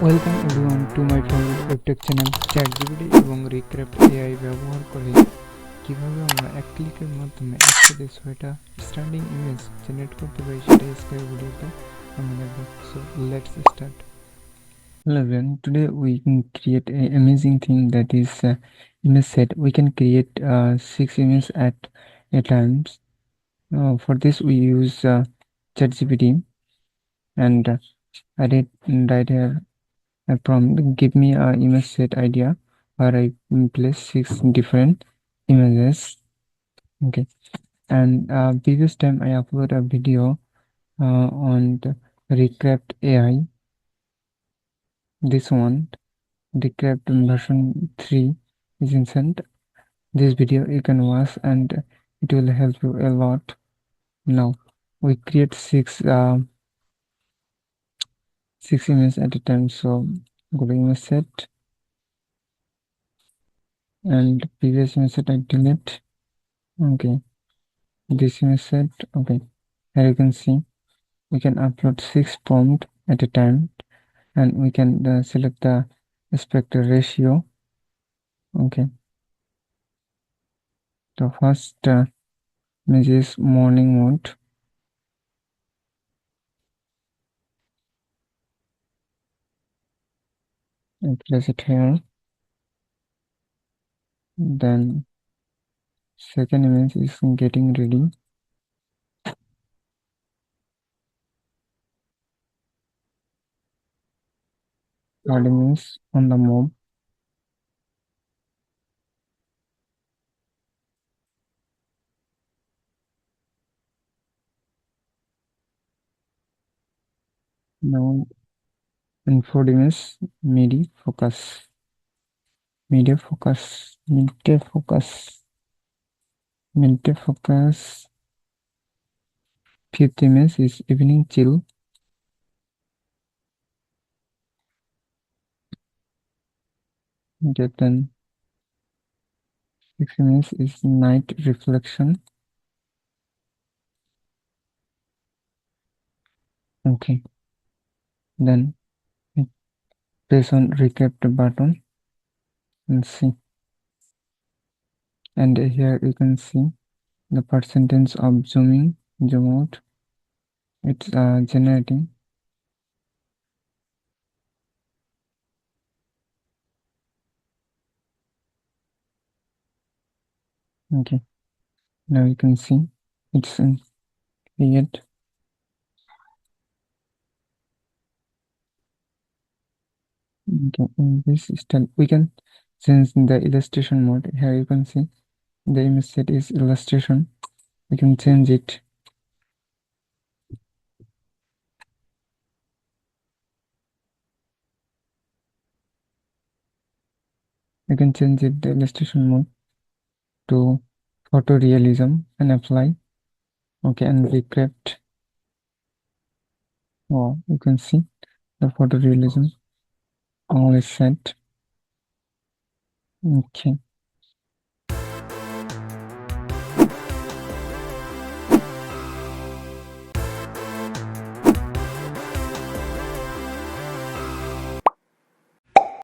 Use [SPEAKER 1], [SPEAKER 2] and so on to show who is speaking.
[SPEAKER 1] Welcome everyone to my favourite ওয়েবটেক channel ChatGPT এবং recraft AI ব্যবহার করে কিভাবে আমরা এক ক্লিকের মাধ্যমে একসাথে 6টা স্ট্যান্ডিং ইমেজ জেনারেট করতে পারি সেটা আজকের ভিডিওতে আমরা দেখব। So let's start. Hello everyone, today we can create an amazing thing that is image set. We can create 6 images at a time. For this we use ChatGPT and I did right here prompt give me a image set idea where I place 6 different images. Okay, and previous time I upload a video on the Recraft AI. This one, Recraft version 3 is instant. This video you can watch and it will help you a lot. Now we create six images at a time. So go to image set and previous image set I delete. Okay, this image set. Okay, here you can see we can upload 6 prompts at a time, and we can select the aspect ratio. Okay, the first image is morning mode. I place it here. Then second image is getting ready. Third image on the mob. Now in fourth image midi focus. Media focus. Media focus. Media focus. Fifth image is evening chill. Okay, then sixth image is night reflection. Okay, then press on recap button and see, and here you can see the percentage of zoom out. It's generating. Okay, now you can see it's in create. Okay, in this style we can change the illustration mode. Here you can see the image set is illustration. We can change it. You can change it the illustration mode to photorealism and apply. Okay, and recraft. Wow, you can see the photorealism all is set. Okay,